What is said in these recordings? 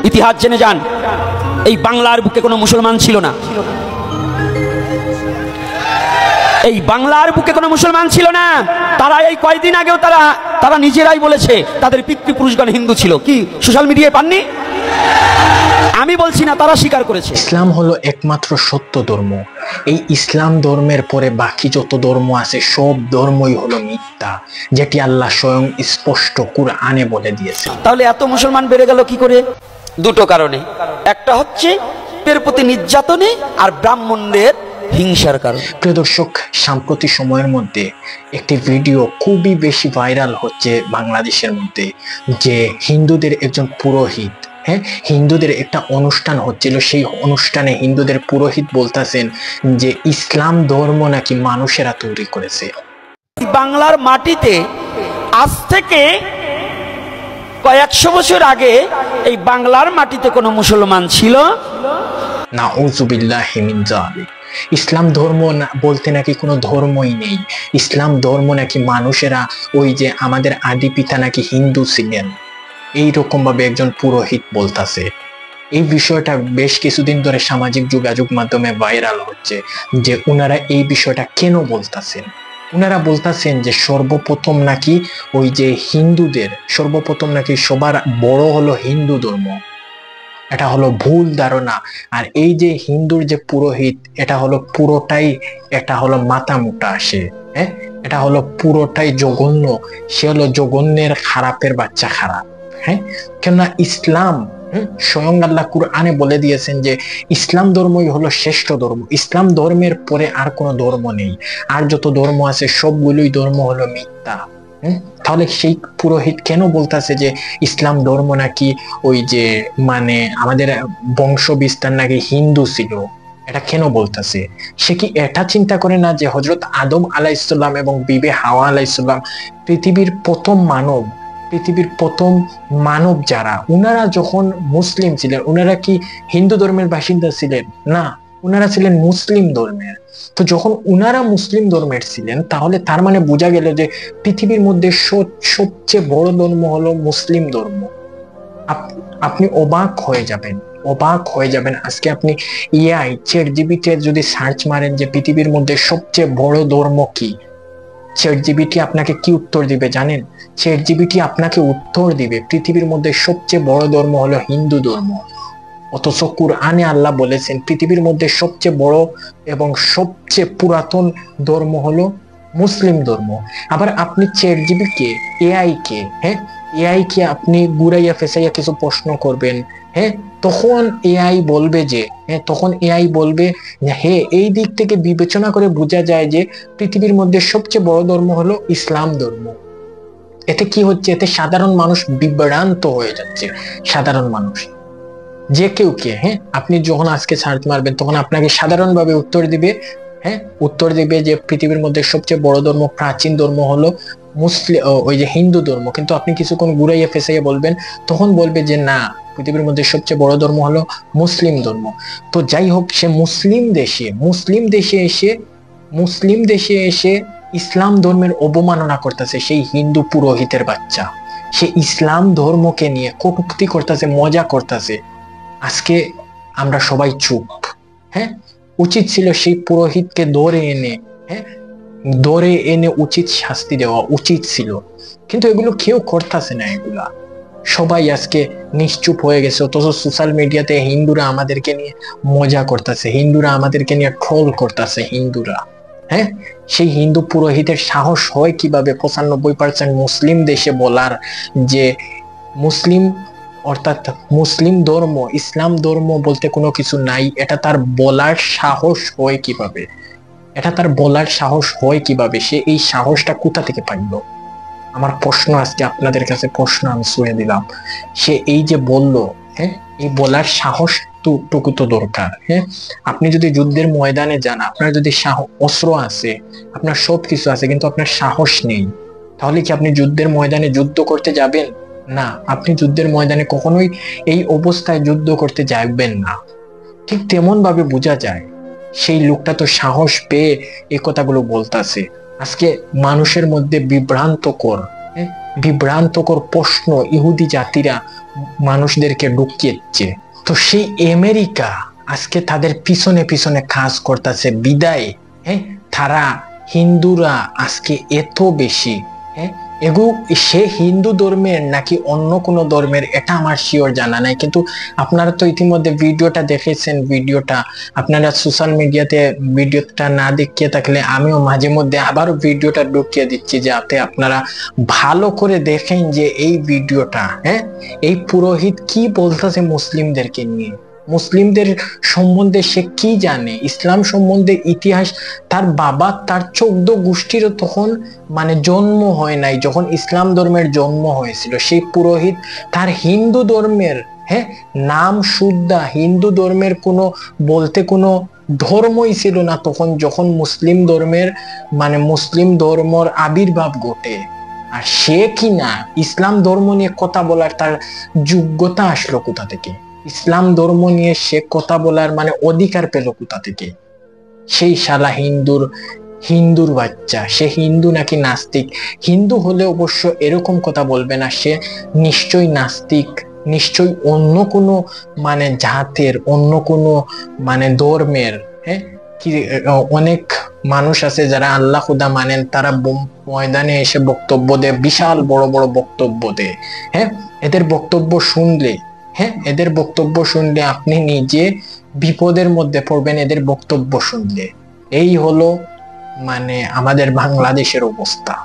ইতিহাস জেনে যান, এই বাংলার বুকে কোনো মুসলমান ছিল না। এই বাংলার বুকে কোনো মুসলমান ছিল না। তারা এই কয়েকদিন আগেও তারা নিজেরাই বলেছে তাদের পিতৃপুরুষগণ হিন্দু ছিল। কি সোশ্যাল মিডিয়ায় পাননি? আমি বলছি না, তারা স্বীকার করেছে। ইসলাম হলো একমাত্র সত্য ধর্ম। এই ইসলাম ধর্মের পরে বাকি যত ধর্ম আছে সব ধর্মই হলো মিথ্যা, যেটি আল্লাহ স্বয়ং স্পষ্ট কুরআনে বলে দিয়েছে। তাহলে এত মুসলমান বেড়ে গেল কি করে? দুটো কারণে। একটা হচ্ছে এর প্রতি নির্যাতনে, আর ব্রাহ্মণদের হিংসার কারণে। প্রিয় দর্শক, সাম্প্রতিক সময়ের মধ্যে একটি ভিডিও খুবই বেশি ভাইরাল হচ্ছে বাংলাদেশের মধ্যে, যে হিন্দুদের একজন পুরোহিত, হিন্দুদের একটা অনুষ্ঠান হচ্ছিল, সেই অনুষ্ঠানে হিন্দুদের পুরোহিত বলতেছেন যে ইসলাম ধর্ম নাকি মানুষেরা তৈরি করেছে। বাংলার মাটিতে আজ থেকে কয়েকশো বছর আগে এই বাংলার মাটিতে কোনো মুসলমান ছিল নাউযুবিল্লাহি মিন যালিক। ইসলাম ধর্ম বলতে নাকি কোনো ধর্মই নেই। ইসলাম ধর্ম নাকি মানুষেরা, ওই যে আমাদের আদি পিতা নাকি হিন্দু ছিলেন, এইরকম ভাবে একজন পুরোহিত বলতাছে। এই বিষয়টা বেশ কিছুদিন ধরে সামাজিক যোগাযোগ মাধ্যমে ভাইরাল হচ্ছে, যে উনারা এই বিষয়টা কেন বলতাছেন। উনারা বলতাছেন যে সর্বপ্রথম নাকি ওই যে হিন্দুদের সর্বপ্রথম নাকি সবার বড় হলো হিন্দু ধর্ম। এটা হলো ভুল ধারণা। আর এই যে হিন্দুর যে পুরোহিত, এটা হলো পুরোটাই, এটা হলো মাথা মোটা আসে, এটা হলো পুরোটাই জঘন্য। সে হলো জঘন্যের খারাপের বাচ্চা খারাপ। কেননা ইসলাম স্বয়ং আল্লাহ কুরআনে বলে দিয়েছেন যে ইসলাম ধর্মই হলো শ্রেষ্ঠ ধর্ম। ইসলাম ধর্মের পরে আর কোনো ধর্ম নেই। আর যত ধর্ম আছে সবগুলোই ধর্ম হলো মিথ্যা। তাহলে সেই পুরোহিত কেন বলতেছে যে ইসলাম ধর্ম নাকি ওই যে মানে আমাদের বংশ বিস্তার নাকি হিন্দু ছিল? এটা কেন বলতেছে? সে কি এটা চিন্তা করে না যে হযরত আদম আলাইহিসসালাম এবং বিবি হাওয়া আলাইহিসসালাম পৃথিবীর প্রথম মানব যারা, উনারা যখন মুসলিম ছিলেন, উনারা কি হিন্দু ধর্মের বাসিন্দা ছিলেন? না, উনারা ছিলেন মুসলিম ধর্মের। তো যখন উনারা মুসলিম ধর্মের ছিলেন, তাহলে তার মানে বোঝা গেল যে পৃথিবীর মধ্যে সবচেয়ে বড় ধর্ম হলো মুসলিম ধর্ম। আপনি অবাক হয়ে যাবেন। আজকে আপনি এআই চ্যাটজিপিটি যদি সার্চ মারেন যে পৃথিবীর মধ্যে সবচেয়ে বড় ধর্ম কি, চ্যাটজিপিটি আপনাকে কি উত্তর দিবে জানেন? চ্যাটজিপিটি আপনাকে উত্তর দিবে পৃথিবীর মধ্যে সবচেয়ে বড় ধর্ম হলো হিন্দু ধর্ম। অথচ কুরআনে আল্লাহ বলেছেন পৃথিবীর মধ্যে সবচেয়ে বড় এবং সবচেয়ে পুরাতন ধর্ম হলো মুসলিম ধর্ম। আবার আপনি চ্যাটজিপিটি এআই কে আপনি ঘুরাইয়া ফেসাইয়া কিছু প্রশ্ন করবেন, তখন এআই বলবে যে এই দিক থেকে বিবেচনা করে বোঝা যায় যে পৃথিবীর মধ্যে সবচেয়ে বড় ধর্ম হলো ইসলাম ধর্ম। এতে কি হচ্ছে? এতে সাধারণ মানুষ বিভ্রান্ত হয়ে যাচ্ছে। সাধারণ মানুষ যে কেউ আপনি যখন আজকে সার্চ মারবেন, তখন আপনাকে সাধারণভাবে উত্তর দিবে যে পৃথিবীর মধ্যে সবচেয়ে বড় ধর্ম, প্রাচীন ধর্ম হলো ওই যে হিন্দু ধর্ম। কিন্তু আপনি কিছুক্ষণ ঘুরাইয়া ফেসাইয়া বলবেন, তখন বলবে যে না, পৃথিবীর মধ্যে সবচেয়ে বড় ধর্ম হলো মুসলিম ধর্ম। তো যাই হোক, সে মুসলিম দেশে এসে ইসলাম ধর্মের অবমাননা করতেছে। সেই হিন্দু পুরোহিতের বাচ্চা, সে ইসলাম ধর্মকে নিয়ে কটূক্তি করতেছে, মজা করতেছে। আজকে আমরা সবাই চুপ। উচিত ছিল সেই পুরোহিতকে ধরে এনে উচিত শাস্তি দেওয়া উচিত ছিল, কিন্তু এগুলো কেউ করতেছে না। এগুলা সবাই আজকে নিশ্চুপ হয়ে গেছে। অথচ সোশ্যাল মিডিয়াতে হিন্দুরা আমাদেরকে নিয়ে মজা করতেছে, হিন্দুরা আমাদেরকে নিয়ে ট্রোল করতেছে। সেই হিন্দু পুরোহিতের সাহস হয় কিভাবে 95% মুসলিম দেশে বলার যে মুসলিম, অর্থাৎ মুসলিম ধর্ম, ইসলাম ধর্ম বলতে কোনো কিছু নাই? এটা তার বলার সাহস হয় কিভাবে? সে এই সাহসটা কোথা থেকে পাইল? আমার প্রশ্ন আজকে আপনাদের কাছে আমি ছুঁয়ে দিলাম। সে এই যে বলল, এই বলার সাহস টুকু তো দরকার। আপনি যদি যুদ্ধের ময়দানে যান, আপনার যদি অস্ত্র আছে, আপনার সবকিছু আছে, কিন্তু আপনার সাহস নেই, তাহলে কি আপনি যুদ্ধের ময়দানে যুদ্ধ করতে যাবেন? না, আপনি যুদ্ধের ময়দানে কখনোই এই অবস্থায় যুদ্ধ করতে যাবেন না। ঠিক তেমন ভাবে বোঝা যায় সেই লোকটা তো সাহস পেয়ে এই কথাগুলো বলতাছে। আজকে মানুষের মধ্যে বিভ্রান্তকর বিভ্রান্তকর প্রশ্ন ইহুদি জাতিরা মানুষদেরকে ঢুকিয়েছে। তো সেই আমেরিকা আজকে তাদের পিছনে পিছনে কাজ করতেছে বিদায় তারা হিন্দুরা আজকে এত বেশি সে হিন্দু ধর্মের নাকি অন্য কোনো ধর্মের এটা আমার শিওর জানা নাই, কিন্তু আপনারা তো ইতিমধ্যে ভিডিওটা দেখেছেন। ভিডিওটা আপনারা সোশ্যাল মিডিয়াতে ভিডিওটা না দেখিয়ে থাকলে আমিও মাঝে মধ্যে আবারও ভিডিওটা ঢুকিয়ে দিচ্ছি, যাতে আপনারা ভালো করে দেখেন যে এই ভিডিওটা এই পুরোহিত কি বলতেছে মুসলিমদেরকে নিয়ে, মুসলিমদের সম্বন্ধে সে কি জানে, ইসলাম সম্বন্ধে ইতিহাস। তার বাবা তার 14 গোষ্ঠীরও তখন জন্ম হয় নাই যখন ইসলাম ধর্মের জন্ম হয়েছিল। সেই পুরোহিত তার হিন্দু ধর্মের নাম শুদ্ধা হিন্দু ধর্মের কোনো বলতে কোনো ধর্মই ছিল না তখন, যখন মুসলিম ধর্মের মুসলিম ধর্মর আবির্ভাব ঘটে। আর সে কিনা ইসলাম ধর্ম নিয়ে কথা বলার তার যোগ্যতা আসলো কোথা থেকে? ইসলাম ধর্ম নিয়ে সে কথা বলার অধিকার পেল কোথা থেকে? সেই শালা হিন্দুর বাচ্চা। সে হিন্দু নাকি নাস্তিক? হিন্দু হলে অবশ্য এরকম কথা বলবে না, সে নিশ্চয়ই নাস্তিক, নিশ্চয়ই অন্য কোনো জাতের, অন্য কোনো ধর্মের। অনেক মানুষ আছে যারা আল্লাহ খুদা মানেন, তারা ময়দানে এসে বক্তব্য দেয়, বিশাল বড় বড় বক্তব্য দেয়। এদের বক্তব্য শুনলে আপনি নিজে বিপদের মধ্যে পড়বেন এদের বক্তব্য শুনলে। এই হলো আমাদের বাংলাদেশের অবস্থা।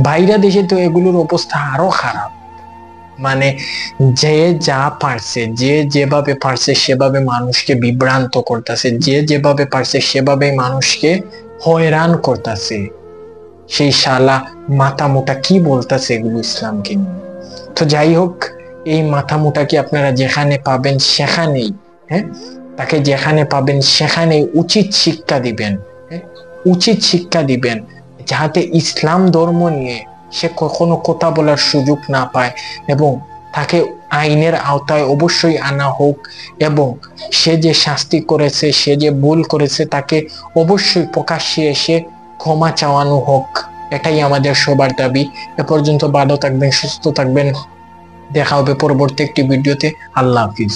বাইরা দেশে তো এগুলোর অবস্থা আরো খারাপ। যে যা পারছে, যে যেভাবে পারছে সেভাবে মানুষকে বিভ্রান্ত করতেছে, যে যেভাবে পারছে সেভাবে মানুষকে হয়রান করতেছে। সেই শালা মাথা মোটা কি বলতেছে এগুলো ইসলামকে নিয়ে। তো যাই হোক, এই মাথা মোটাকে আপনারা যেখানে পাবেন সেখানেই তাকে যেখানে পাবেন সেখানেই উচিত শিক্ষা দিবেন, যাতে ইসলাম ধর্ম নিয়ে সে কখনো কথা বলার সুযোগ না পায়, এবং তাকে আইনের আওতায় অবশ্যই আনা হোক, এবং সে যে শাস্তি করেছে, সে যে ভুল করেছে, তাকে অবশ্যই প্রকাশ্যে এসে ক্ষমা চাওয়ানো হোক। এটাই আমাদের সবার দাবি। এ পর্যন্ত ভালো থাকবেন, সুস্থ থাকবেন। দেখা হবে পরবর্তী একটি ভিডিওতে। আল্লাহ হাফিজ।